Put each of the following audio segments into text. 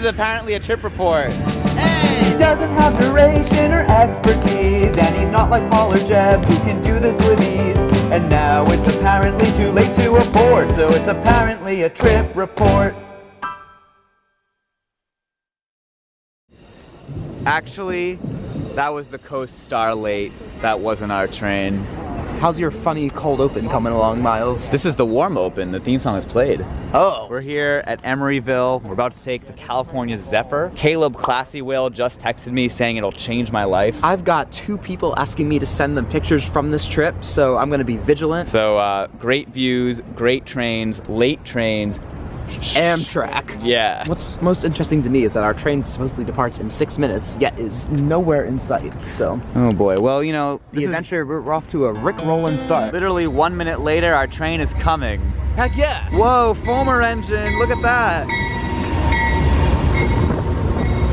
apparently a trip report. He doesn't have duration or expertise, and he's not like Paul or Jeb who can do this with ease. And now it's apparently too late to abort, so it's apparently a trip report. Actually, that was the Coast Star late. That wasn't our train. How's your funny cold open coming along, Miles? This is the warm open. The theme song is played. Oh. We're here at Emeryville. We're about to take the California Zephyr. Caleb Classy Whale just texted me saying it'll change my life. I've got 2 people asking me to send them pictures from this trip, so I'm gonna be vigilant. So great views, great trains, late trains. Amtrak. Yeah. What's most interesting to me is that our train supposedly departs in 6 minutes, yet is nowhere in sight, so. Oh boy, well, you know, The adventure, we're off to a Rick-rollin' start. literally 1 minute later, our train is coming. Heck yeah! Whoa, Fulmer engine, look at that.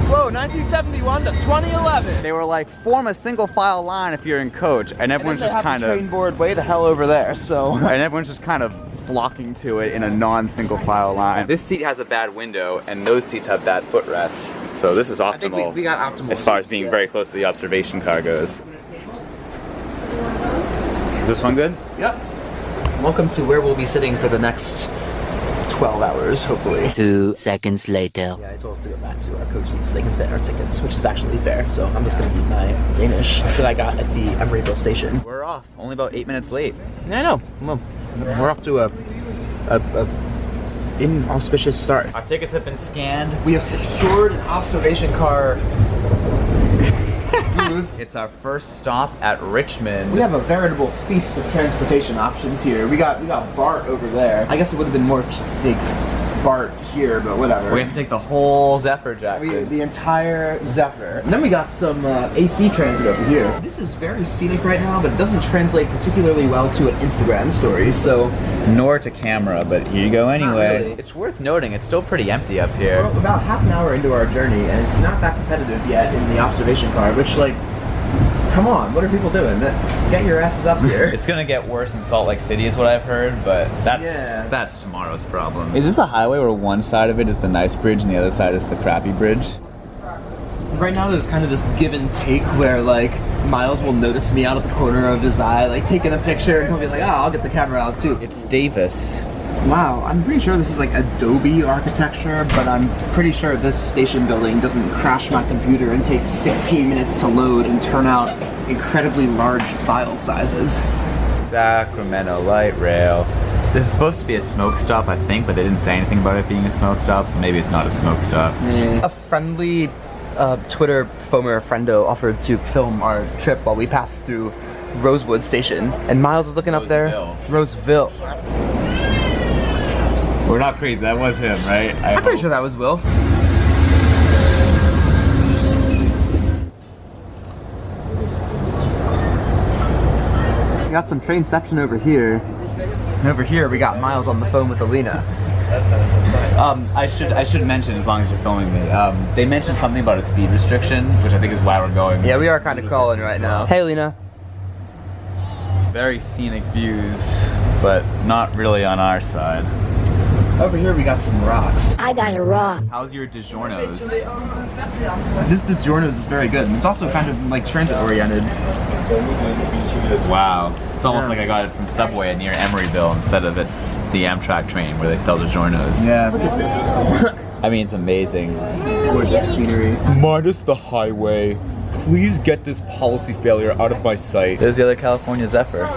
Whoa, 1971 to 2011. They were like, form a single file line if you're in coach, and everyone's just kind train of, board way the hell over there, so. and everyone's just kind of flocking to it in a non-single file line. This seat has a bad window, and those seats have bad footrests. So this is optimal. I think we got optimal as far as seats, being yeah. very close to the observation car goes. Is this one good? Yep. Welcome to where we'll be sitting for the next 12 hours, hopefully. 2 seconds later. Yeah, I told us to go back to our coach seats so they can set our tickets, which is actually fair. So I'm just gonna eat my Danish that I got at the Emeryville station. We're off, only about 8 minutes late. Yeah, I know. Well, we're off to a inauspicious start. Our tickets have been scanned. We have secured an observation car booth. It's our first stop at Richmond. We have a veritable feast of transportation options here. We got BART over there. I guess it would have been more efficient to take BART here, but whatever. We have to take the whole Zephyr, Jackson. The entire Zephyr. And then we got some AC transit over here. This is very scenic right now, but it doesn't translate particularly well to an Instagram story, so. Nor to camera, but here you go anyway. really. It's worth noting, it's still pretty empty up here. We're about half an hour into our journey, and it's not that competitive yet in the observation car, which, like, come on, what are people doing? Get your asses up here. It's gonna get worse in Salt Lake City is what I've heard, but that's tomorrow's problem. Is this a highway where one side of it is the nice bridge and the other side is the crappy bridge? Right now there's kind of this give and take where, like, Miles will notice me out of the corner of his eye, like, taking a picture, and he'll be like, oh, I'll get the camera out too. It's Davis. Wow, I'm pretty sure this is like Adobe architecture, but I'm pretty sure this station building doesn't crash my computer and take 16 minutes to load and turn out incredibly large file sizes. Sacramento Light Rail. This is supposed to be a smoke stop, I think, but they didn't say anything about it being a smoke stop, so maybe it's not a smoke stop. A friendly Twitter foamer friendo offered to film our trip while we passed through Rosewood Station, and Miles is looking up there. Roseville. We're not crazy, that was him, right? I'm pretty sure that was Will. We got some trainception over here. And over here we got Miles on the phone with Alina. I should mention, as long as you're filming me, they mentioned something about a speed restriction, which I think is why we're going. Yeah, we are kind of crawling right now. Hey, Alina. Very scenic views, but not really on our side. Over here we got some rocks. I got a rock. How's your DiGiorno's? This DiGiorno's is very good, and it's also kind of like transit oriented. Wow. It's almost like I got it from Subway near Emeryville instead of at the Amtrak train where they sell DiGiorno's. Yeah, look at this though. I mean, it's amazing. Gorgeous scenery. Minus the highway. Please get this policy failure out of my sight. There's the other California Zephyr.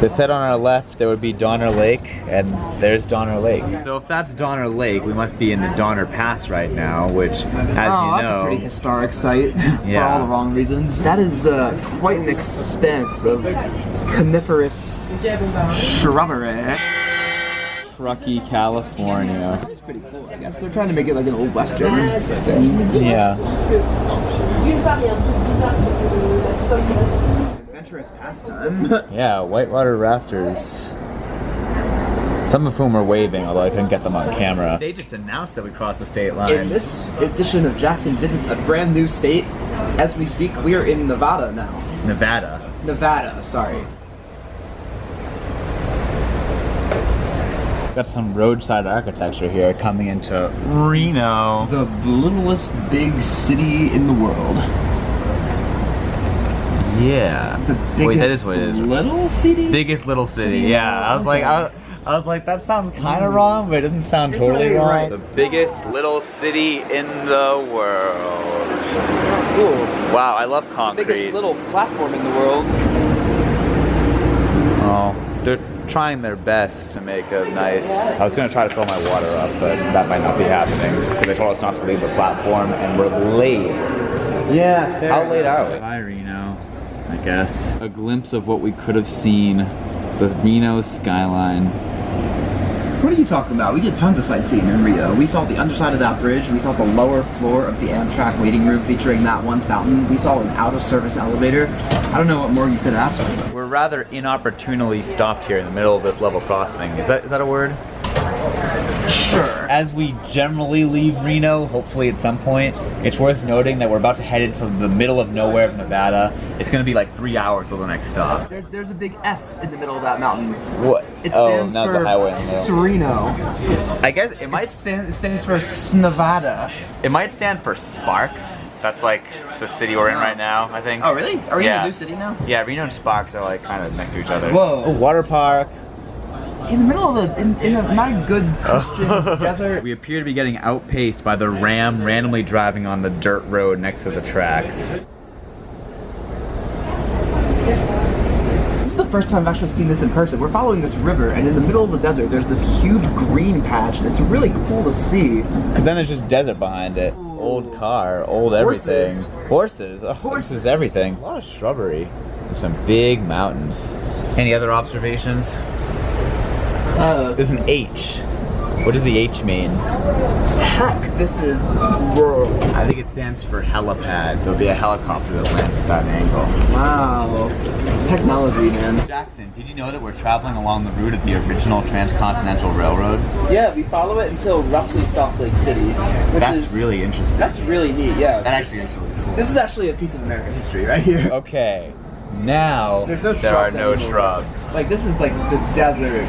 They said on our left there would be Donner Lake, and there's Donner Lake. So if that's Donner Lake, we must be in the Donner Pass right now, which, as you know... that's a pretty historic site for all the wrong reasons. That is quite an expanse of coniferous shrubbery. Truckee, California. It's pretty cool, I guess. They're trying to make it like an old western. Yeah. Adventurous pastime. Yeah, whitewater rafters. Some of whom were waving, although I couldn't get them on camera. They just announced that we crossed the state line. In this edition of Jackson Visits a Brand New State, as we speak, we are in Nevada now. Nevada. Nevada, sorry. Got some roadside architecture here coming into Reno. The littlest big city in the world. Yeah. The biggest Wait, that is what it is. Little city? Biggest little city. Yeah. I was like, I was like, that sounds kind of wrong, but it doesn't sound totally like, wrong. right. The biggest little city in the world. Cool. Wow, I love concrete. Biggest little platform in the world. Oh, they're trying their best to make a nice... I was going to try to fill my water up, but that might not be happening. Because they told us not to leave the platform, and we're late. Yeah, fair. How late are we? Hi, Reno, I guess. A glimpse of what we could have seen. The Reno skyline. What are you talking about? We did tons of sightseeing in Rio. We saw the underside of that bridge. We saw the lower floor of the Amtrak waiting room featuring that one fountain. We saw an out-of-service elevator. I don't know what more you could ask for. We're rather inopportunely stopped here in the middle of this level crossing. Is that a word? Sure. As we generally leave Reno, hopefully at some point, it's worth noting that we're about to head into the middle of nowhere of Nevada. It's going to be like 3 hours till the next stop. There's a big S in the middle of that mountain. What? It stands now for the highway in the middle. Sereno. I guess it might It stands for Nevada. It might stand for Sparks. That's like the city we're in right now, I think. Oh, really? Are we in Yeah. a new city now? Yeah, Reno and Sparks are like kind of next to each other. Whoa. Oh, water park. In the middle of in a not good Christian desert. We appear to be getting outpaced by the Ram randomly driving on the dirt road next to the tracks. This is the first time I've actually seen this in person. We're following this river, and in the middle of the desert, there's this huge green patch, and it's really cool to see. And then there's just desert behind it. Old car, old everything. Horses. Oh, horses, everything. A lot of shrubbery. There's some big mountains. Any other observations? There's an H. What does the H mean? Heck, this is rural. I think it stands for helipad. There'll be a helicopter that lands at that angle. Wow. Technology, man. Jackson, did you know that we're traveling along the route of the original transcontinental railroad? Yeah, we follow it until roughly Salt Lake City. That's really interesting. That's really neat, yeah. That actually is really cool. This is actually a piece of American history right here. Okay, now There's no there are shrubs no anymore. shrubs. Like, this is like the desert.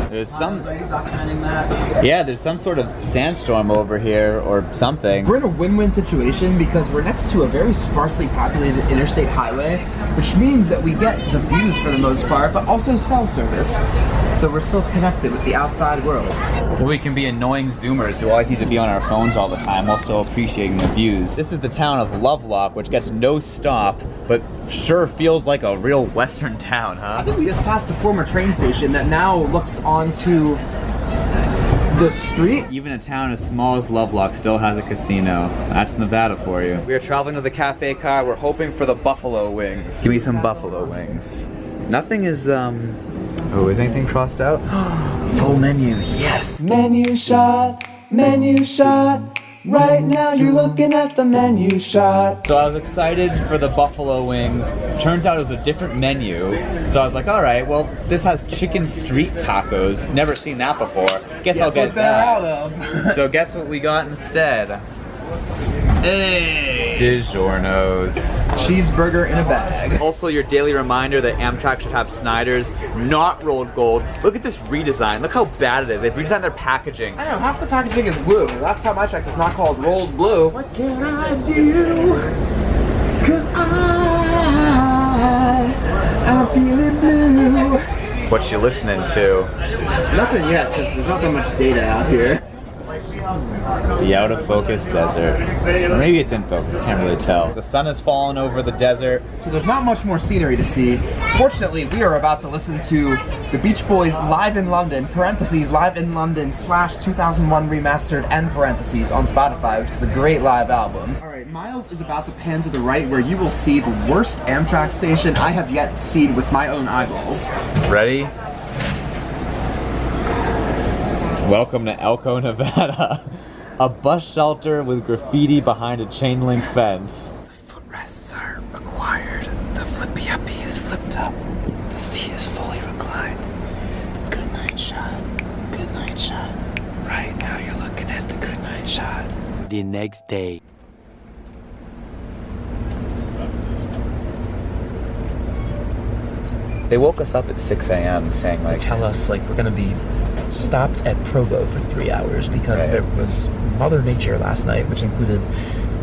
There's some... Are you documenting that? Yeah, there's some sort of sandstorm over here or something. We're in a win-win situation because we're next to a very sparsely populated interstate highway, which means that we get the views for the most part, but also cell service. So we're still connected with the outside world. Or we can be annoying Zoomers who always need to be on our phones all the time while still appreciating the views. This is the town of Lovelock, which gets no stop, but sure feels like a real western town, I huh? think we just passed a former train station that now looks onto the street. Even a town as small as Lovelock still has a casino. That's Nevada for you. We are traveling to the cafe car. We're hoping for the buffalo wings. Give me some buffalo wings. Nothing is, Oh, is anything crossed out? Full menu, yes! Menu shot, right now you're looking at the menu shot. So I was excited for the buffalo wings. Turns out it was a different menu. So I was like, all right, well, this has chicken street tacos. Never seen that before. Guess I'll get that. So guess what we got instead? Hey! DiGiorno's. Cheeseburger in a bag. Also, your daily reminder that Amtrak should have Snyder's, not rolled gold. Look at this redesign. Look how bad it is. They've redesigned their packaging. I know, half the packaging is blue. Last time I checked, it's not called rolled blue. What can I do? 'Cause I'm feeling blue. What you listening to? Nothing yet, because there's not that much data out here. The out of focus desert. Or maybe it's in focus, I can't really tell. The sun has fallen over the desert. So there's not much more scenery to see. Fortunately, we are about to listen to the Beach Boys live in London, parentheses, live in London / 2001 remastered, end parentheses, on Spotify, which is a great live album. Alright, Miles is about to pan to the right where you will see the worst Amtrak station I have yet seen with my own eyeballs. Ready? Welcome to Elko, Nevada. A bus shelter with graffiti behind a chain link fence. The footrests are acquired. The flippy-uppy is flipped up. The seat is fully reclined. Good night shot. Good night shot. Right now you're looking at the good night shot. The next day. They woke us up at 6 a.m. saying to like, tell us like we're gonna be stopped at Provo for 3 hours because Right. there was Mother Nature last night, which included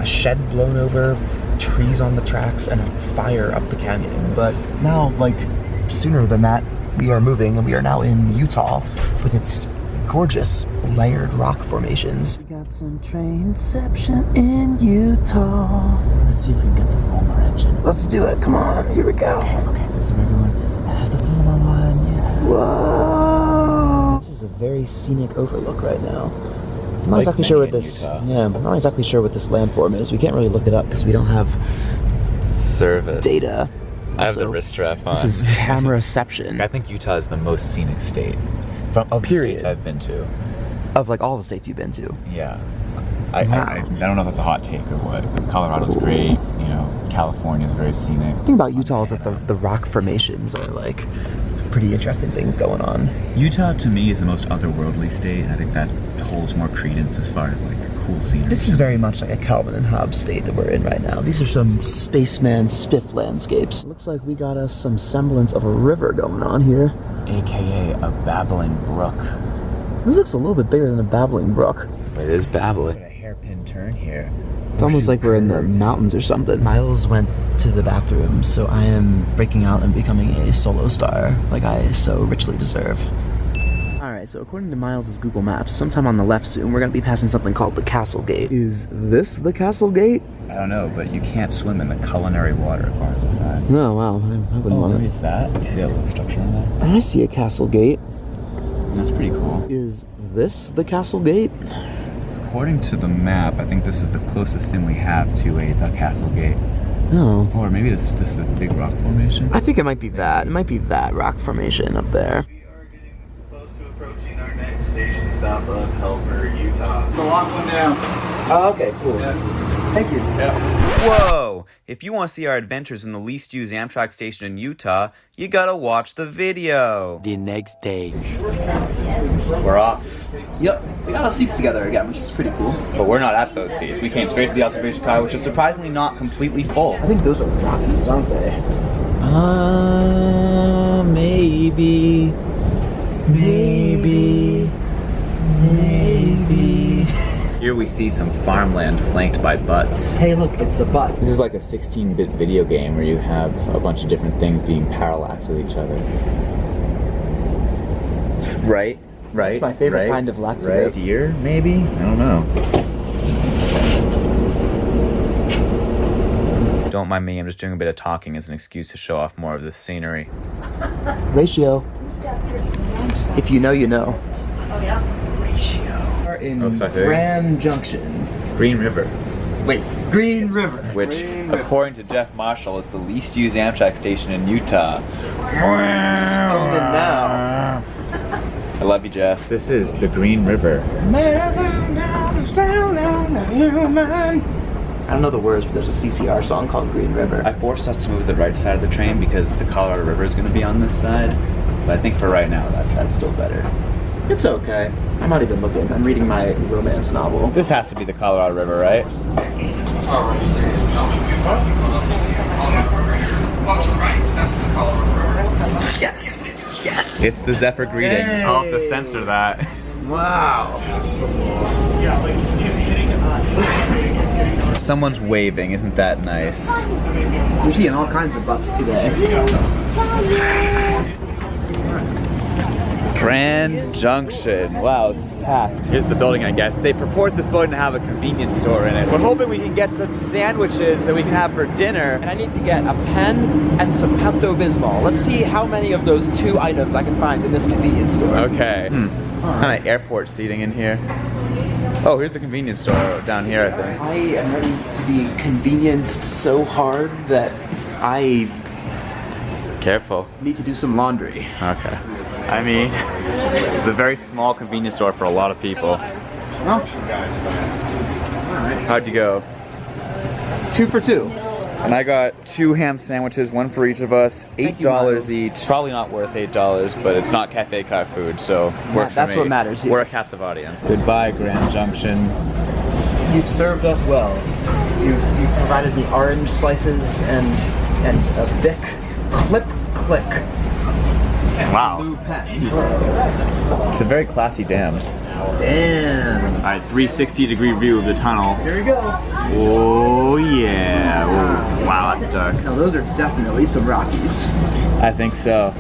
a shed blown over, trees on the tracks, and a fire up the canyon. But now, like, sooner than that, we are moving and we are now in Utah with its gorgeous layered rock formations. We got some trainception in Utah. Let's see if we can get the former engine. Let's do it. Come on. Here we go. Okay, there's the regular one. There's the former one. Yeah. Whoa. This is a very scenic overlook right now. I'm not exactly sure what this. Yeah, I'm not exactly sure what this landform is. We can't really look it up because we don't have service data. I have the Also, wrist strap on. This is cameraception. I think Utah is the most scenic state of the states I've been to. Of like all the states you've been to. Yeah. Wow. I don't know if that's a hot take or what. But Colorado's great. You know, California's very scenic. The thing about Utah is that the rock formations are like pretty interesting things going on. Utah to me is the most otherworldly state, and I think that holds more credence as far as like cool scenery. This is very much like a Calvin and Hobbes state that we're in right now. These are some spaceman spiff landscapes. Looks like we got us some semblance of a river going on here. AKA a babbling brook. This looks a little bit bigger than a babbling brook. But it is babbling. A hairpin turn here. It's almost like we're in the mountains or something. Miles went to the bathroom, so I am breaking out and becoming a solo star, like I so richly deserve. Alright, so according to Miles' Google Maps, sometime on the left soon, we're gonna be passing something called the Castle Gate. Is this the Castle Gate? I don't know, but you can't swim in the culinary water part of the side. Oh, wow, I wouldn't want maybe it. it's that. You see that little structure on there? I see a Castle Gate. That's pretty cool. Is this the Castle Gate? According to the map, I think this is the closest thing we have to the Castle Gate. No. Or maybe this is a big rock formation. I think it might be that. It might be that rock formation up there. We are getting close to approaching our next station stop of Helper, Utah. The lock one down. Oh, okay, cool. Thank you. Whoa! If you want to see our adventures in the least used Amtrak station in Utah, you gotta watch the video. The next day. We're off. Yep, we got our seats together again, which is pretty cool. But we're not at those seats. We came straight to the observation car, which is surprisingly not completely full. I think those are Rockies, aren't they? Maybe. Here we see some farmland flanked by butts. Hey, look, it's a butt. This is like a 16-bit video game where you have a bunch of different things being parallaxed with each other. Right? That's my favorite kind of laxative. Right? Deer, maybe? I don't know. Don't mind me, I'm just doing a bit of talking as an excuse to show off more of the scenery. Ratio. If you know, you know. Ratio. We're in Oh, sorry. Grand Junction. Green River. Wait, Green River. Which, according to Jeff Marshall, is the least used Amtrak station in Utah. Filming now. I love you, Jeff. This is the Green River. I don't know the words, but there's a CCR song called Green River. I forced us to move to the right side of the train because the Colorado River is going to be on this side. But I think for right now, that side's still better. It's okay. I'm not even looking. I'm reading my romance novel. This has to be the Colorado River, right? Yes! Yes! It's the Zephyr greeting. Hey. I'll have to censor that. Wow! Someone's waving, isn't that nice? We're seeing all kinds of butts today. Grand Junction. Wow, it's packed. Here's the building, I guess. They purport this building to have a convenience store in it. We're hoping we can get some sandwiches that we can have for dinner. And I need to get a pen and some Pepto-Bismol. Let's see how many of those two items I can find in this convenience store. Okay. Kind of airport seating in here. Oh, here's the convenience store down here, I think. I am ready to be convenienced so hard that I Careful. need to do some laundry. Okay. I mean, it's a very small convenience store for a lot of people. Oh. How'd you go? 2 for 2. And I got 2 ham sandwiches, one for each of us, Thank you, $8 Miles. each. Probably not worth $8, but it's not cafe car food, so works for That's me. what matters here. We're a captive audience. Goodbye, Grand Junction. You've served us well. You've provided me orange slices and a thick click Wow. blue pen. It's a very classy dam. Damn. All right, 360-degree view of the tunnel. Here we go. Oh yeah. Oh, wow, that's dark. Now those are definitely some Rockies. I think so.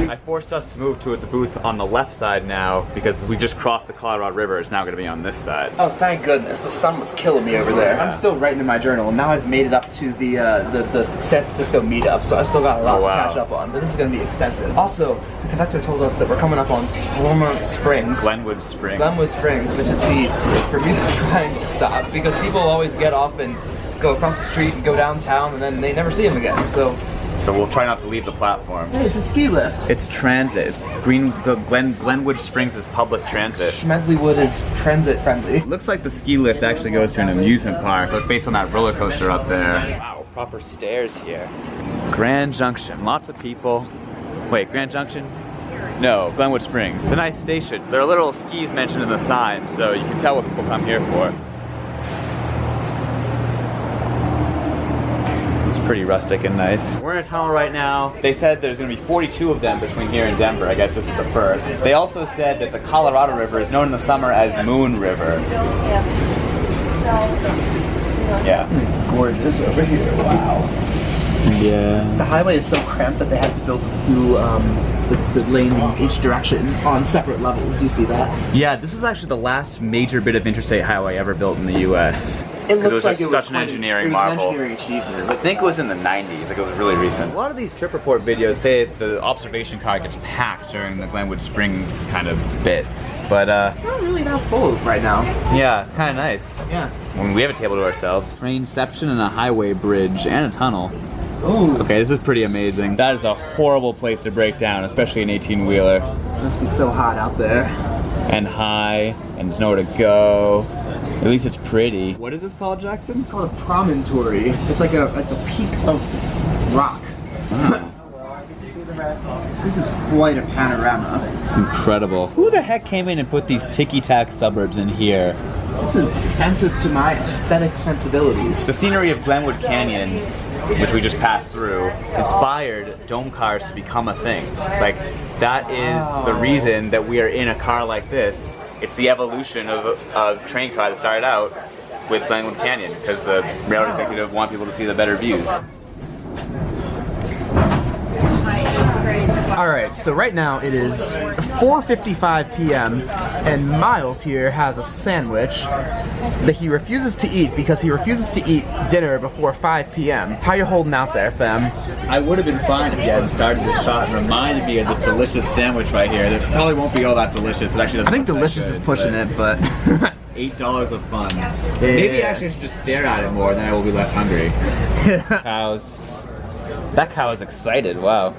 I forced us to move to the booth on the left side now because we just crossed the Colorado River. It's now going to be on this side. Oh, thank goodness. The sun was killing me over there. I'm still writing in my journal, and now I've made it up to the San Francisco meetup, so I've still got a lot to catch up on, but this is going to be extensive. Also, the conductor told us that we're coming up on Glenwood Springs. Glenwood Springs. Glenwood Springs, which is the Bermuda Triangle stop, because people always get off and go across the street and go downtown, and then they never see them again, so we'll try not to leave the platform. hey, it's a ski lift. It's transit. It's Glenwood Springs is public transit. Schmedleywood is transit friendly. It looks like the ski lift actually goes to an amusement park, but based on that roller coaster up there. Wow, proper stairs here. Grand Junction, lots of people. Wait, Grand Junction? No, Glenwood Springs. It's a nice station. There are little skis mentioned in the sign, so you can tell what people come here for. It's pretty rustic and nice. We're in a tunnel right now. They said there's gonna be 42 of them between here and Denver. I guess this is the first. They also said that the Colorado River is known in the summer as Moon River. Yeah. It's gorgeous over here. Wow. Yeah. The highway is so cramped that they had to build two the lanes in each direction on separate levels. Do you see that? Yeah, this was actually the last major bit of interstate highway ever built in the U.S. It was looks like just it was such an engineering it was marvel. An engineering achievement. I think it was in the 90s, like it was really recent. A lot of these trip report videos say the observation car gets packed during the Glenwood Springs kind of bit. But it's not really that full right now. Yeah, it's kind of nice. Yeah. When we have a table to ourselves. Trainception and a highway bridge and a tunnel. Ooh. Okay, this is pretty amazing. That is a horrible place to break down, especially an 18-wheeler. It must be so hot out there. And high, and there's nowhere to go. At least it's pretty. What is this called, Jackson? It's called a promontory. It's a peak of rock. Oh. This is quite a panorama. It's incredible. Who the heck came in and put these ticky-tack suburbs in here? This is offensive to my aesthetic sensibilities. The scenery of Glenwood Canyon, which we just passed through, inspired dome cars to become a thing. Like, that is the reason that we are in a car like this. It's the evolution of a train car that started out with Glenwood Canyon, because the railroad executive want people to see the better views. Alright, so right now it is 4:55 p.m. and Miles here has a sandwich that he refuses to eat because he refuses to eat dinner before 5 p.m. How you holding out there, fam? I would have been fine if you hadn't started this shot and reminded me of this delicious sandwich right here. That probably won't be all that delicious. It actually doesn't. I think look that delicious good, is pushing it, but $8 of fun. Maybe actually I should just stare at it more, then I will be less hungry. Cows. That cow is excited, wow.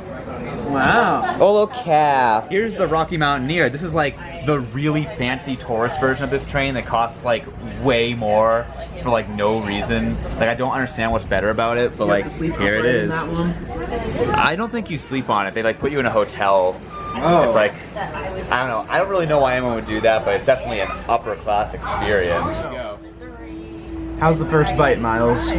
wow. Olo calf. Here's the Rocky Mountaineer. This is like the really fancy tourist version of this train that costs like way more for like no reason. Like I don't understand what's better about it, but like here it is. That one? I don't think you sleep on it. They like put you in a hotel. Oh. It's like, I don't know. I don't really know why anyone would do that, but it's definitely an upper class experience. How's the first bite, Miles?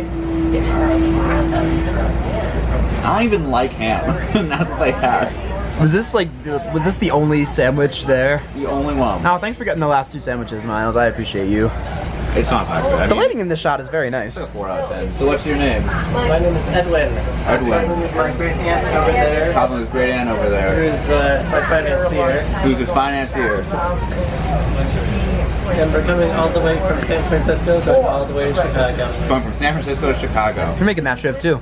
I don't even like ham. That's what they had. Was this the only sandwich there? The only one. Oh, thanks for getting the last two sandwiches, Miles. I appreciate you. It's not that good. I The mean, lighting in this shot is very nice. 4 out of 10. So what's your name? My name is Edwin. Edwin. My great aunt over there. Talking with great aunt over there. Who's my financier. Who's his financier? And we're coming all the way from San Francisco, going all the way to Chicago. Going from San Francisco to Chicago. You're making that trip too.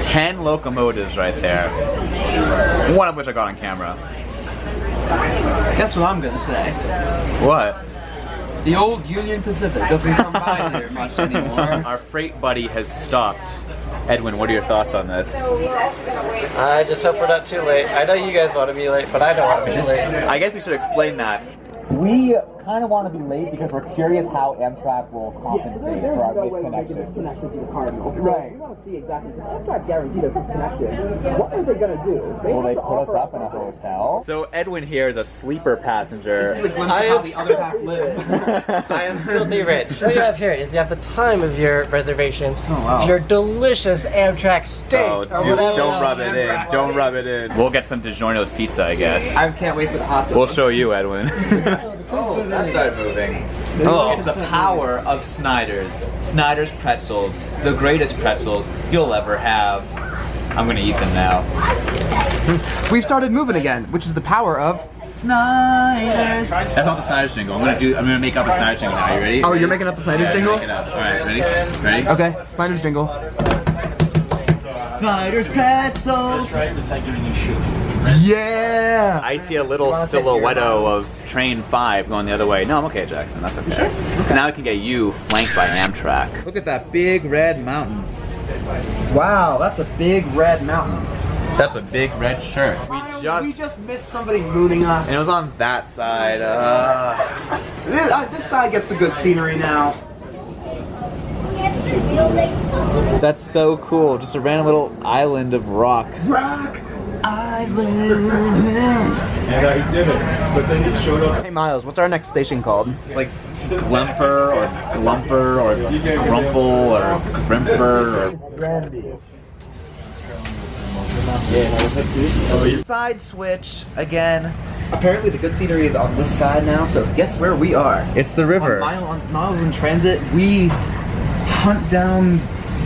10 locomotives right there. One of which I got on camera. Guess what I'm gonna say? What? The old Union Pacific doesn't come by here much anymore. Our freight buddy has stopped. Edwin, what are your thoughts on this? I just hope we're not too late. I know you guys want to be late, but I don't want to be late. I guess we should explain that. We kind of want to be late because we're curious how Amtrak will compensate for our disconnection. Disconnection to the Cardinals. So Right. we want to see exactly, because Amtrak guaranteed us this connection. What are they going to do? Will they have to put us offer up in a hotel? So Edwin here is a sleeper passenger. This is a glimpse of how the other half live. I am filthy rich. What you have here is you have the time of your reservation, wow. your delicious Amtrak steak. Oh, or dude, whatever don't else. rub it in. Don't rub it in. We'll get some DiGiorno's pizza, I guess. I can't wait for the hot dog. We'll show you, Edwin. Oh, that started moving. Oh. It's the power of Snyder's. Snyder's pretzels, the greatest pretzels you'll ever have. I'm gonna eat them now. We've started moving again, which is the power of Snyder's. That's not the Snyder's jingle. I'm gonna make up a Snyder's jingle now. You ready? Oh, you're making up the Snyder's jingle? Make it up. All right, ready? Ready? Okay, Snyder's jingle. Snyder's pretzels. Yeah! I see a little silhouette of train 5 going the other way. No, I'm okay, Jackson. That's okay. Sure? Now I can get you flanked by Amtrak. Look at that big red mountain. Wow, that's a big red mountain. That's a big red shirt. We just missed somebody mooning us. And it was on that side. This side gets the good scenery now. That's so cool. Just a random little island of rock. Rock Island. Hey Miles, what's our next station called? It's like Glumper or Glumper or Grumple or Grimper or... Side switch again. Apparently the good scenery is on this side now, so guess where we are? It's the river. On Miles in Transit, we hunt down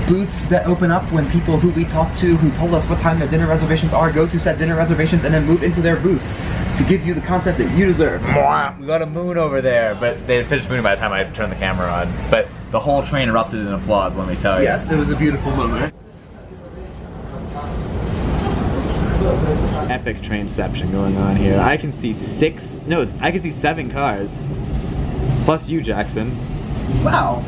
booths that open up when people who we talk to who told us what time their dinner reservations are go to set dinner reservations and then move into their booths to give you the content that you deserve. We got a moon over there, but they didn't finish mooning by the time I turned the camera on. But the whole train erupted in applause, let me tell you. Yes, it was a beautiful moment. Epic trainception going on here. I can see 7 cars. Plus you, Jackson. Wow.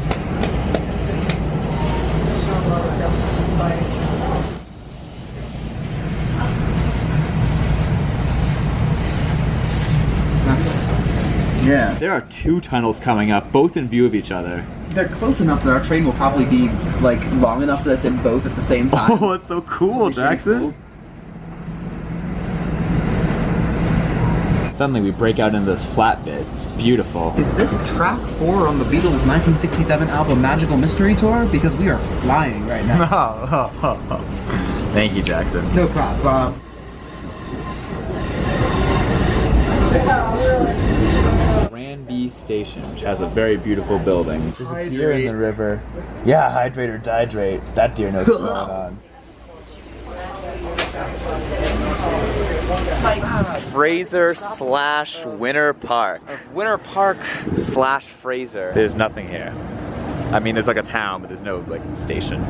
Yeah. There are 2 tunnels coming up, both in view of each other. They're close enough that our train will probably be like long enough that it's in both at the same time. Oh, it's so cool, Jackson. Cool. Suddenly we break out into this flat bit. It's beautiful. Is this track 4 on the Beatles' 1967 album Magical Mystery Tour? Because we are flying right now. Thank you, Jackson. No problem. Granby Station, which has a very beautiful building. There's a deer in the river. Yeah, hydrate or dihydrate. That deer knows what's going on. Fraser / Winter Park. Winter Park. / Fraser. There's nothing here. I mean, there's like a town, but there's no like station.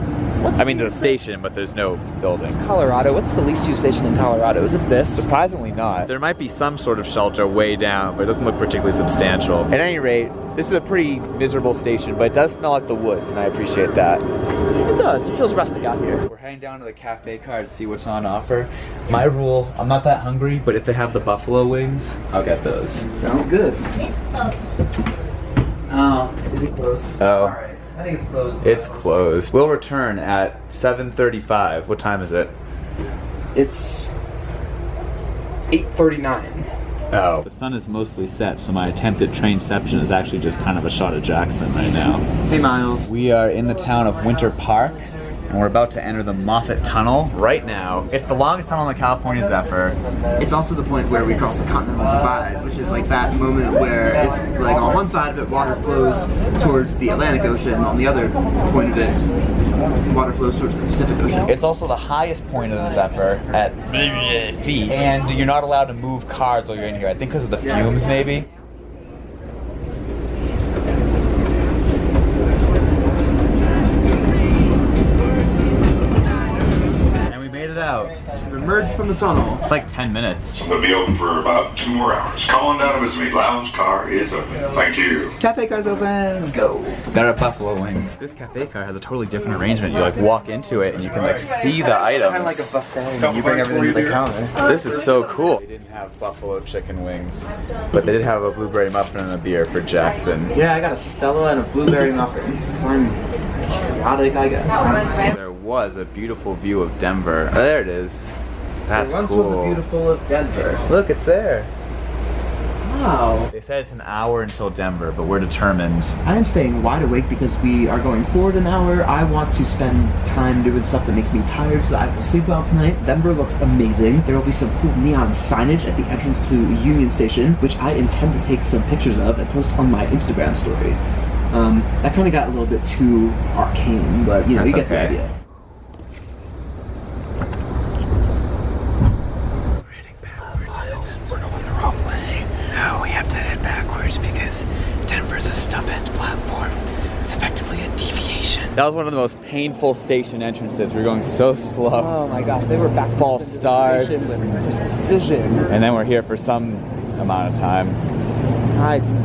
There's a station, but there's no building. It's Colorado. What's the least used station in Colorado? Is it this? Surprisingly not. There might be some sort of shelter way down, but it doesn't look particularly substantial. At any rate, this is a pretty miserable station, but it does smell like the woods, and I appreciate that. It does. It feels rustic out here. We're heading down to the cafe car to see what's on offer. My rule, I'm not that hungry, but if they have the buffalo wings, I'll get those. Sounds good. It's closed. Oh, is it closed? Oh. Alright. I think it's closed. It's closed. We'll return at 7:35. What time is it? It's 8:39. Oh. The sun is mostly set, so my attempt at trainception is actually just kind of a shot at Jackson right now. Hey, Miles. We are in the town of Winter Park, and we're about to enter the Moffat Tunnel right now. It's the longest tunnel in the California Zephyr. It's also the point where we cross the Continental Divide, which is like that moment where, if, like, on one side of it, water flows towards the Atlantic Ocean, on the other point of it, water flows towards the Pacific Ocean. It's also the highest point of the Zephyr at feet, and you're not allowed to move cars while you're in here. I think because of the fumes, maybe. And we made it out. We emerged from the tunnel. It's like 10 minutes. We'll be open for about 2 more hours. Come on down to visit me. Lounge car is open. Thank you. Cafe car's open. Let's go. They're at Buffalo Wings. This cafe car has a totally different arrangement. You like walk into it and you can like see the items. Kind of like a buffet. You bring everything to the counter. This is so cool. They didn't have buffalo chicken wings, but they did have a blueberry muffin and a beer for Jackson. Yeah, I got a Stella and a blueberry muffin. Because I'm chaotic, I guess. There was a beautiful view of Denver. Oh, there it is. That's There once cool. was a beautiful of Denver. Look, it's there. Wow. They said it's an hour until Denver, but we're determined. I am staying wide awake because we are going forward an hour. I want to spend time doing stuff that makes me tired so that I will sleep well tonight. Denver looks amazing. There will be some cool neon signage at the entrance to Union Station, which I intend to take some pictures of and post on my Instagram story. That kind of got a little bit too arcane, but you know, That's you get the okay. idea. We're going the wrong way. No, we have to head backwards because Denver's a stub-end platform. It's effectively a deviation. That was one of the most painful station entrances. We were going so slow. Oh my gosh, they were back False into the starts. station with precision. And then we're here for some amount of time.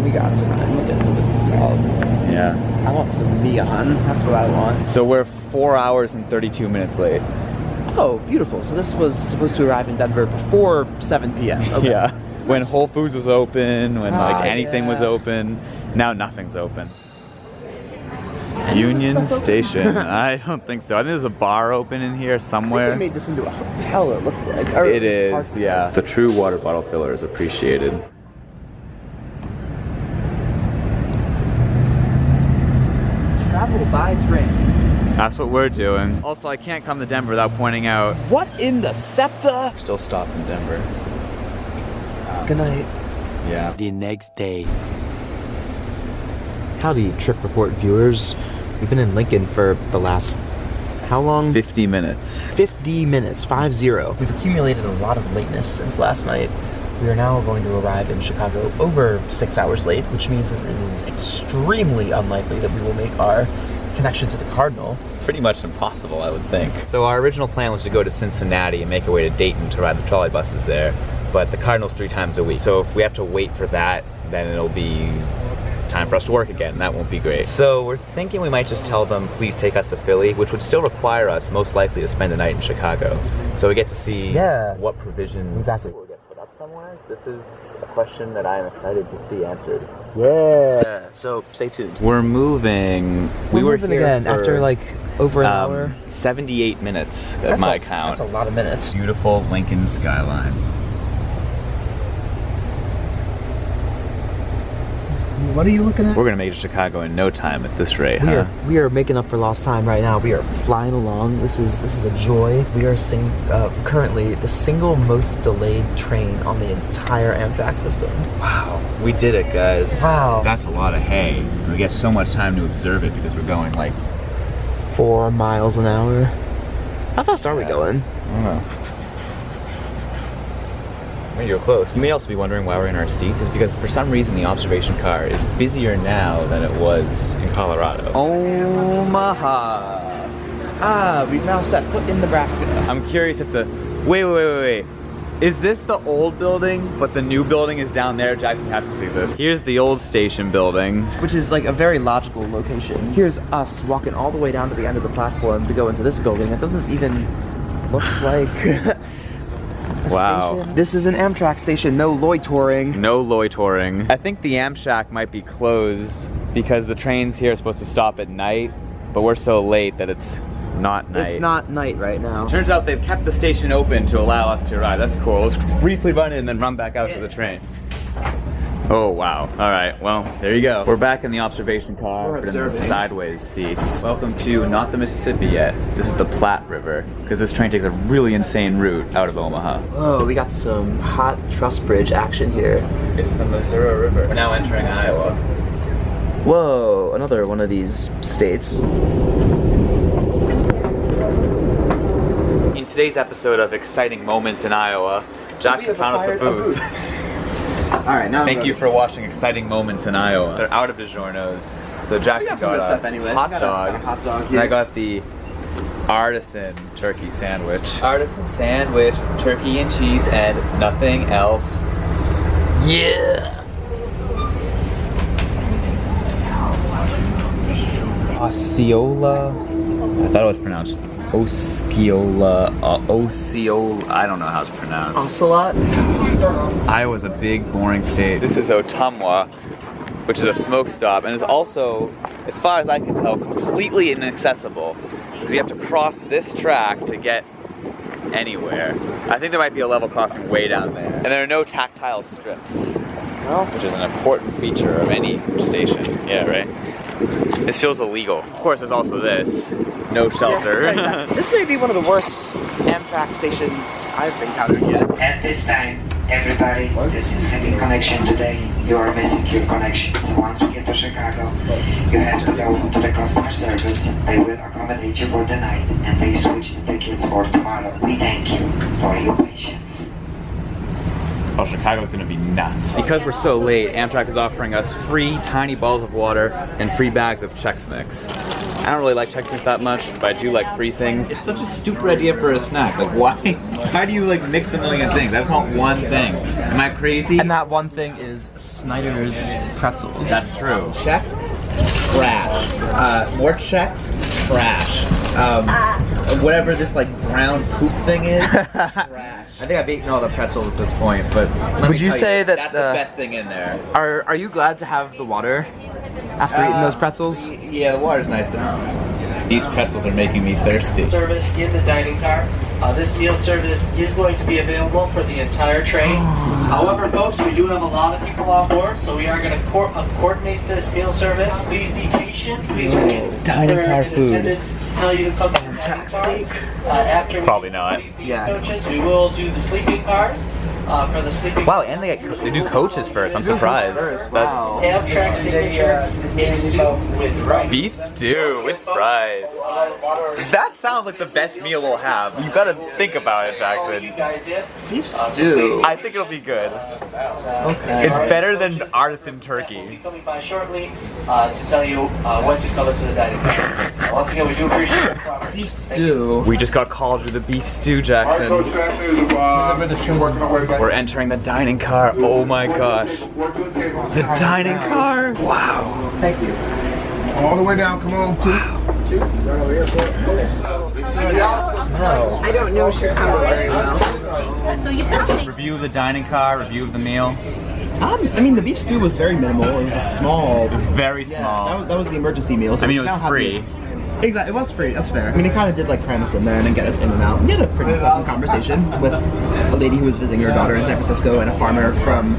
We got time. Look at the Yeah. I want some neon. That's what I want. So we're 4 hours and 32 minutes late. Oh, beautiful. So this was supposed to arrive in Denver before 7 p.m. Okay. Yeah. When Whole Foods was open, when like anything was yeah. open. Now nothing's open. Union Station. I don't think so. I think there's a bar open in here I somewhere. think they made this into a hotel, it looked like. Or It at least parts is, of it. yeah. The true water bottle filler is appreciated. Travel by train. That's what we're doing. Also, I can't come to Denver without pointing out, What in the SEPTA? we're still stopped in Denver. Good night. Yeah. The next day. Howdy, Trip Report viewers. We've been in Lincoln for the last, how long? 50 minutes. 50 minutes, 5-0. We've accumulated a lot of lateness since last night. We are now going to arrive in Chicago over 6 hours late, which means that it is extremely unlikely that we will make our connection to the Cardinal. Pretty much impossible, I would think. So our original plan was to go to Cincinnati and make our way to Dayton to ride the trolley buses there, but the Cardinal's 3 times a week. So if we have to wait for that, then it'll be time for us to work again, and that won't be great. So we're thinking we might just tell them, please take us to Philly, which would still require us most likely to spend the night in Chicago. So we get to see what provisions Exactly. will get put up somewhere. This is a question that I am excited to see answered. Yeah. So stay tuned. We're moving. We're were moving here again for, after like over an hour. 78 minutes at my count. That's a lot of minutes. Beautiful Lincoln skyline. What are you looking at? We're gonna make it to Chicago in no time at this rate, huh? We are making up for lost time right now. We are flying along. This is a joy. We are currently the single most delayed train on the entire Amtrak system. Wow, we did it, guys. Wow. That's a lot of hay. We get so much time to observe it because we're going like 4 miles an hour. How fast are we going? I don't know. You're close. You may also be wondering why we're in our seat. Is because for some reason the observation car is busier now than it was in Colorado. Omaha. Ah, we've now set foot in Nebraska. I'm curious if the wait. Is this the old building, but the new building is down there? Jack, you have to see this. Here's the old station building. Which is like a very logical location. Here's us walking all the way down to the end of the platform to go into this building. It doesn't even look like Wow. station. This is an Amtrak station, no loitering. No loitering. I think the Amtrak might be closed because the trains here are supposed to stop at night, but we're so late that it's not night. It's not night right now. Turns out they've kept the station open to allow us to ride. That's cool. Let's briefly run in and then run back out to the train. Oh, wow. All right, well, there you go. We're back in the observation car, but in the sideways seat. Welcome to not the Mississippi yet. This is the Platte River, because this train takes a really insane route out of Omaha. Whoa, we got some hot truss bridge action here. It's the Missouri River. We're now entering Iowa. Whoa, another one of these states. In today's episode of Exciting Moments in Iowa, Jackson found us a booth. Alright, now Thank you for watching Exciting Moments in Iowa. They're out of DiGiorno's. So Jackson got some good got stuff a anyway. hot Got dog. a hot dog And here. I got the Artisan turkey sandwich. Artisan sandwich, turkey and cheese, and nothing else. Yeah! Osceola. I thought it was pronounced Osceola. Osceola. I don't know how it's pronounced. Ocelot? Iowa's a big, boring state. This is Ottumwa, which is a smoke stop, and is also, as far as I can tell, completely inaccessible. Because you have to cross this track to get anywhere. I think there might be a level crossing way down there. And there are no tactile strips, which is an important feature of any station. Yeah, right? This feels illegal. Of course, there's also this. No shelter. Yeah, this may be one of the worst Amtrak stations I've encountered yet. At this time, everybody that is having connection today, you are missing your connection. So once we get to Chicago, you have to go to the customer service. They will accommodate you for the night and they switch the tickets for tomorrow. We thank you for your patience. Oh, Chicago's gonna be nuts. Because we're so late, Amtrak is offering us free tiny bottles of water and free bags of Chex Mix. I don't really like Chex Mix that much, but I do like free things. It's such a stupid idea for a snack. Like, why do you like mix a million things? I just want one thing. Am I crazy? And that one thing is Snyder's pretzels. That's true. Chex? Trash. More Chex? Trash. Whatever this like brown poop thing is, trash. I think I've eaten all the pretzels at this point, but would you say that that's the best thing in there? Are you glad to have the water after eating those pretzels? Yeah, the water's nice to know. These pretzels are making me thirsty. Service in the dining car. This meal service is going to be available for the entire train. However, folks, we do have a lot of people on board, so we are going to coordinate this meal service. Please be patient. Please wait. Dining car food. To tell you to come to the dining car. After Probably not. Coaches, we will do the sleeping cars. For the sleeping. Wow, and they do coaches first. I'm surprised. Wow. Amtrak signature beef stew with rice. Beef stew with fries. That sounds like the best meal we'll have. You gotta think about it, Jackson. Beef stew. I think it'll be good. Okay. It's better than artisan turkey. We'll be coming by shortly to tell you when to come into the dining car. Once again, we do appreciate your progress. Beef stew. We just got called to the beef stew, Jackson. We're entering the dining car. Oh my gosh. The dining car? Wow. Thank you. All the way down, come on, two. No. I don't know Chicago very well. So you have Review of the dining car, review of the meal. I mean, the beef stew was very minimal. It was a small. It was very small. That was the emergency meal. So I mean, it was free. Exactly, it was free, that's fair. I mean, he kind of did like cram us in there and then get us in and out. We had a pretty pleasant conversation with a lady who was visiting her daughter in San Francisco and a farmer from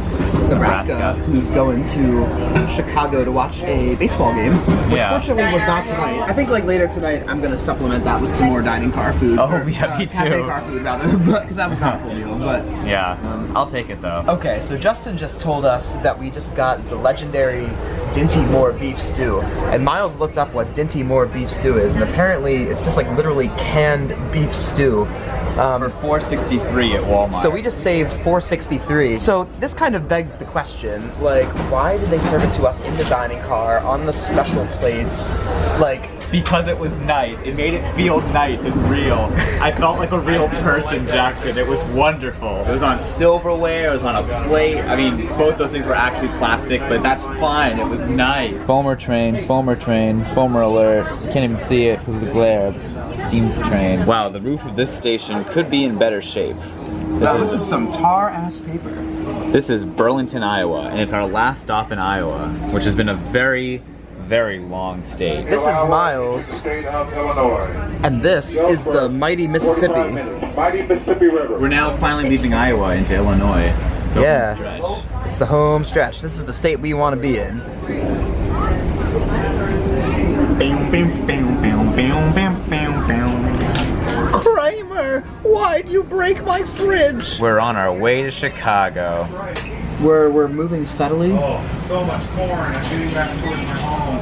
Nebraska who's going to Chicago to watch a baseball game, which fortunately was not tonight. I think like later tonight I'm going to supplement that with some more dining car food. Oh, yeah, me too. Cafe car food rather, because that was not a full meal, but... Yeah, I'll take it though. Okay, so Justin just told us that we just got the legendary Dinty Moore beef stew, and Miles looked up what Dinty Moore beef stew is, and apparently it's just like literally canned beef stew. For $4.63 at Walmart. So we just saved $4.63. So this kind of begs the question, like, why did they serve it to us in the dining car on the special plates? Like, because it was nice. It made it feel nice and real. I felt like a real person, Jackson. It was wonderful. It was on silverware, it was on a plate. I mean, both those things were actually plastic, but that's fine. It was nice. Foamer train, foamer alert. You can't even see it because of the glare. Steam train. Wow, the roof of this station could be in better shape. This is some tar-ass paper. This is Burlington, Iowa, and it's our last stop in Iowa, which has been a very, very long state. This is Miles, and this is the mighty Mississippi. Mighty Mississippi River. We're now finally leaving Iowa into Illinois. So yeah, home stretch. It's the home stretch. This is the state we want to be in. Kramer, why'd you break my fridge? We're on our way to Chicago. We're moving steadily. Oh, so much corn. I'm getting back towards my home.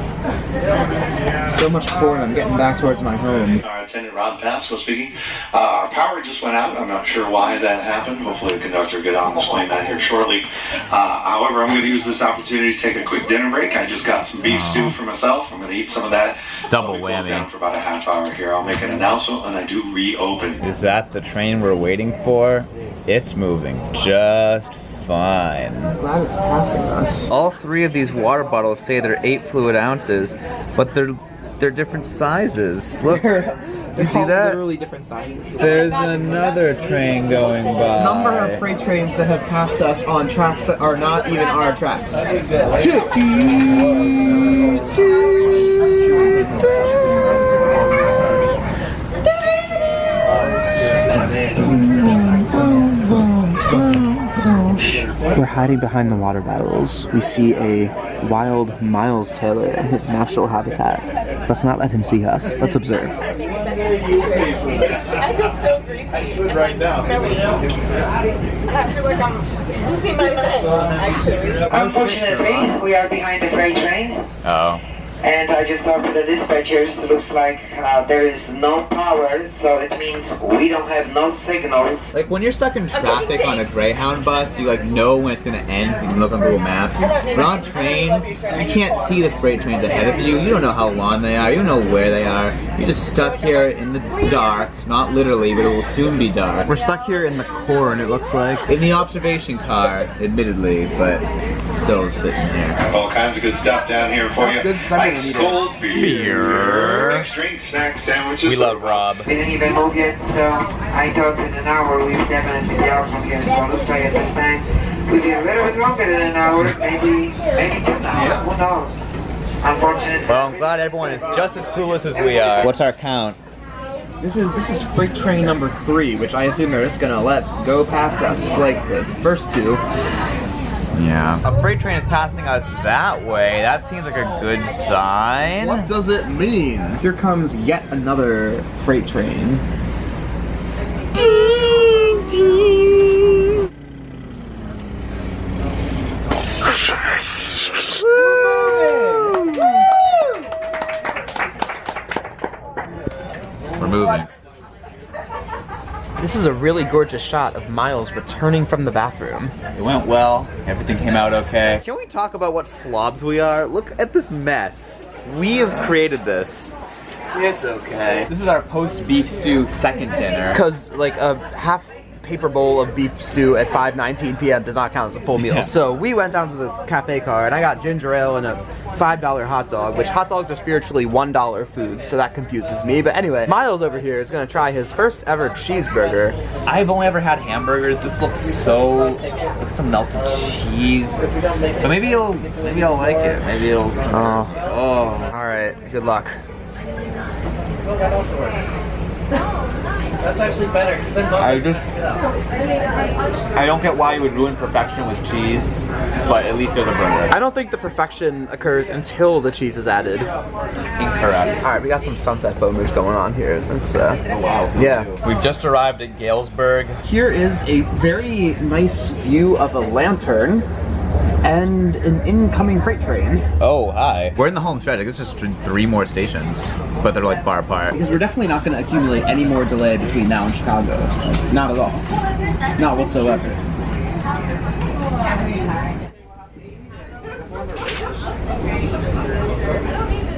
So much corn. I'm getting back towards my home. Our attendant Ron Pasco speaking. Our power just went out. I'm not sure why that happened. Hopefully the conductor will get on and explain that here shortly. However, I'm going to use this opportunity to take a quick dinner break. I just got some beef stew for myself. I'm going to eat some of that. Double I'll be closed whammy. down for about a half hour here. I'll make an announcement when I do reopen. Is that the train we're waiting for? It's moving just fine. I'm glad it's passing us. All three of these water bottles say they're 8 fluid ounces, but they're different sizes. Look, do you see that? Literally different sizes. There's another train going by. Number of freight trains that have passed us on tracks that are not even our tracks. 2. We're hiding behind the water battles. We see a wild Miles Taylor in his natural habitat. Let's not let him see us. Let's observe. I feel so greasy. Right now. Smelly. I feel like I'm losing my mind, actually. Unfortunately, we are behind the freight train. Oh. And I just talked to the dispatchers. Looks like there is no power, so it means we don't have no signals. Like when you're stuck in traffic on a Greyhound bus, you like know when it's gonna end. You can look on Google Maps. But on a train, you can't see the freight trains ahead of you. You don't know how long they are. You don't know where they are. You're just stuck here in the dark. Not literally, but it will soon be dark. We're stuck here in the corn, it looks like. In the observation car, admittedly, but still sitting here. All kinds of good stuff down here for you. Good, Ice cold beer, mixed drinks, snacks, sandwiches. We love Rob. We didn't even move yet, so I thought in an hour we would definitely be out from here. So it looks like at this time we'll be a little bit longer than an hour, maybe 2 hours. Who knows? Unfortunately. Well, I'm glad everyone is just as clueless as we are. What's our count? This is freight train number 3, which I assume they're just gonna let go past us like the first 2. Yeah. A freight train is passing us that way. That seems like a good sign. What does it mean? Here comes yet another freight train. Ding, ding. We're moving. This is a really gorgeous shot of Miles returning from the bathroom. It went well. Everything came out okay. Can we talk about what slobs we are? Look at this mess. We have created this. It's okay. This is our post-beef stew second dinner. Because like a half paper bowl of beef stew at 5:19 p.m. does not count as a full meal. Yeah. So we went down to the cafe car and I got ginger ale and a $5 hot dog, which hot dogs are spiritually $1 foods, so that confuses me. But anyway, Miles over here is gonna try his first ever cheeseburger. I've only ever had hamburgers. This looks so. Look at the melted cheese. But maybe I'll like it. Maybe it'll. Oh. All right. Good luck. That's actually better. I don't get why you would ruin perfection with cheese, but at least there's a burger. I don't think the perfection occurs until the cheese is added. Incorrect. All right, we got some sunset foamers going on here. That's wow. Yeah. We've just arrived at Galesburg. Here is a very nice view of a lantern and an incoming freight train. Oh, hi. We're in the home stretch. I guess just 3 more stations, but they're like far apart. Because we're definitely not going to accumulate any more delay between now and Chicago. Not at all. Not whatsoever.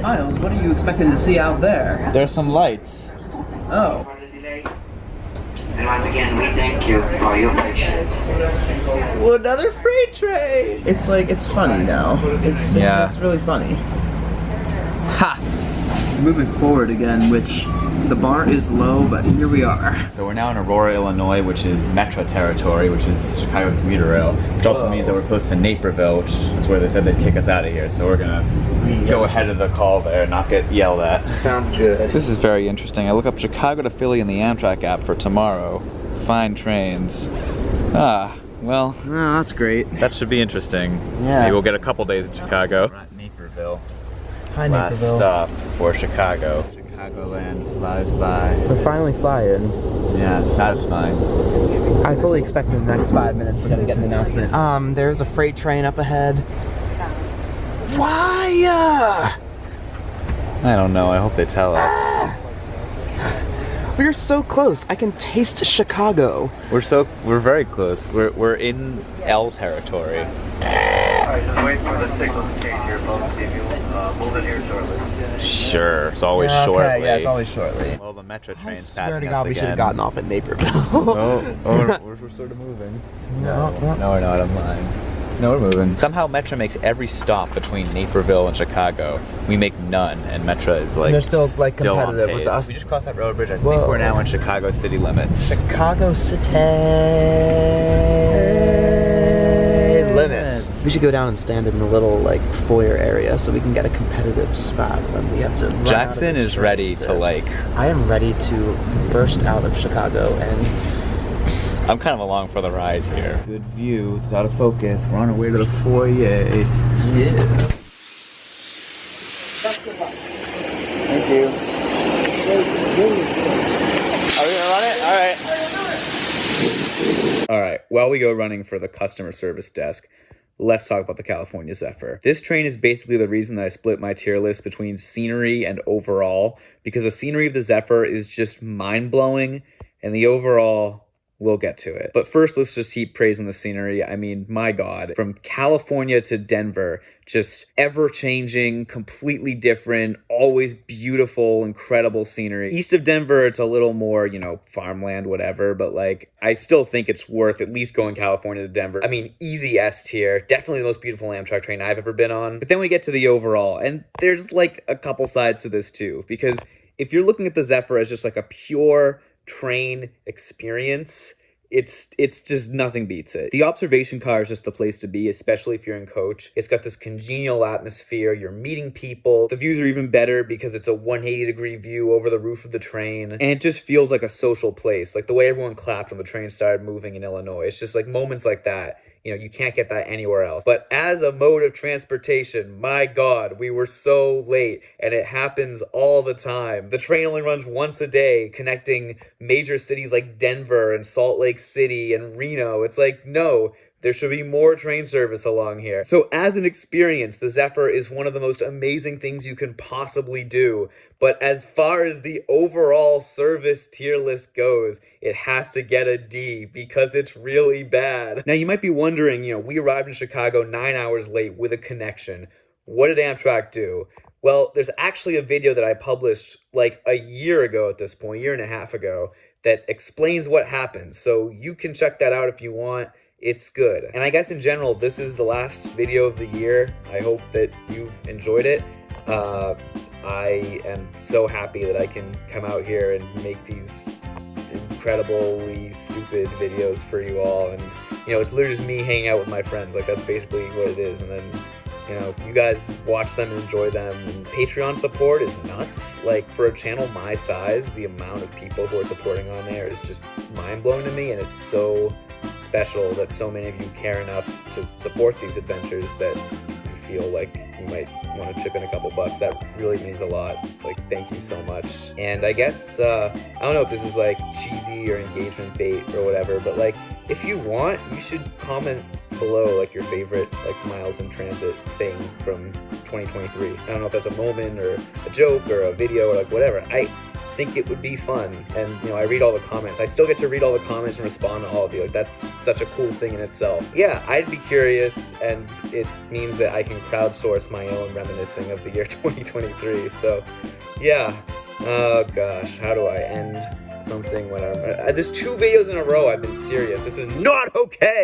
Miles, what are you expecting to see out there? There's some lights. Oh. And once again, we thank you for your patience. Well, another freight train! It's like, it's funny now. It's just really funny. Ha! Moving forward again, which the bar is low, but here we are. So we're now in Aurora, Illinois, which is Metro territory, which is Chicago commuter rail, which also means that we're close to Naperville, which is where they said they'd kick us out of here. So we're gonna go ahead of the call there and not get yelled at. Sounds good. This is very interesting. I look up Chicago to Philly in the Amtrak app for tomorrow. Fine trains. Ah, well. Oh, that's great. That should be interesting. Yeah. Maybe we'll get a couple days in Chicago. We're at Naperville. Hi, Last Naperville. stop for Chicago. Chicagoland flies by. We're finally flying. Yeah, satisfying. I fully expect in the next 5 minutes we're gonna get an announcement. There's a freight train up ahead. Why? I don't know. I hope they tell us. We're so close. I can taste Chicago. We're very close. We're in L territory. Alright, just wait for the signal to change here, folks. See if you'll move in here shortly. Sure, it's always shortly. Okay, yeah, it's always shortly. Well, the metro train's Swear passing to us God, we again. should have gotten off at Naperville. we're sort of moving. No, we're not. I'm lying. No, we're moving. Somehow Metra makes every stop between Naperville and Chicago. We make none, and Metra is like and they're still like still competitive on pace. with us. We just crossed that road bridge. I think we're now in Chicago city limits. Chicago city limits. We should go down and stand in the little like foyer area so we can get a competitive spot when we have to run Jackson is ready to like... I am ready to burst out of Chicago and... I'm kind of along for the ride here. Good view. It's out of focus. We're on our way to the foyer. Yeah. Thank you. Are we gonna run it? All right. All right. While we go running for the customer service desk, let's talk about the California Zephyr. This train is basically the reason that I split my tier list between scenery and overall, because the scenery of the Zephyr is just mind-blowing, and the overall... we'll get to it. But first, let's just keep praising the scenery. I mean, my God, from California to Denver, just ever-changing, completely different, always beautiful, incredible scenery. East of Denver, it's a little more, you know, farmland, whatever, but like, I still think it's worth at least going California to Denver. I mean, easy S tier, definitely the most beautiful Amtrak train I've ever been on. But then we get to the overall, and there's like a couple sides to this too, because if you're looking at the Zephyr as just like a pure train experience, it's just nothing beats it. The observation car is just the place to be, especially if you're in coach. It's got this congenial atmosphere. You're meeting people. The views are even better because it's a 180-degree view over the roof of the train. And it just feels like a social place. Like the way everyone clapped when the train started moving in Illinois. It's just like moments like that. You know, you can't get that anywhere else. But as a mode of transportation, my God, we were so late, and it happens all the time. The train only runs once a day, connecting major cities like Denver and Salt Lake City and Reno. It's like, no, there should be more train service along here. So as an experience, the Zephyr is one of the most amazing things you can possibly do. But as far as the overall service tier list goes, it has to get a D because it's really bad. Now you might be wondering, you know, we arrived in Chicago 9 hours late with a connection. What did Amtrak do? Well, there's actually a video that I published like a year ago at this point, year and a half ago, that explains what happened. So you can check that out if you want. It's good. And I guess in general, this is the last video of the year. I hope that you've enjoyed it. I am so happy that I can come out here and make these incredibly stupid videos for you all. And, you know, it's literally just me hanging out with my friends. Like, that's basically what it is. And then, you know, you guys watch them and enjoy them. And Patreon support is nuts. Like, for a channel my size, the amount of people who are supporting on there is just mind-blowing to me. And it's so special that so many of you care enough to support these adventures that you feel like you might want to chip in a couple bucks. That really means a lot. Like, thank you so much. And I guess, I don't know if this is like cheesy or engagement bait or whatever, but like, if you want, you should comment below like your favorite like miles in transit thing from 2023. I don't know if that's a moment or a joke or a video or like whatever. I think it would be fun, and you know, I read all the comments. I still get to read all the comments and respond to all of you. Like, that's such a cool thing in itself. Yeah, I'd be curious, and it means that I can crowdsource my own reminiscing of the year 2023. So yeah, oh gosh, how do I end something when I'm there's 2 videos in a row I've been serious. This is not okay.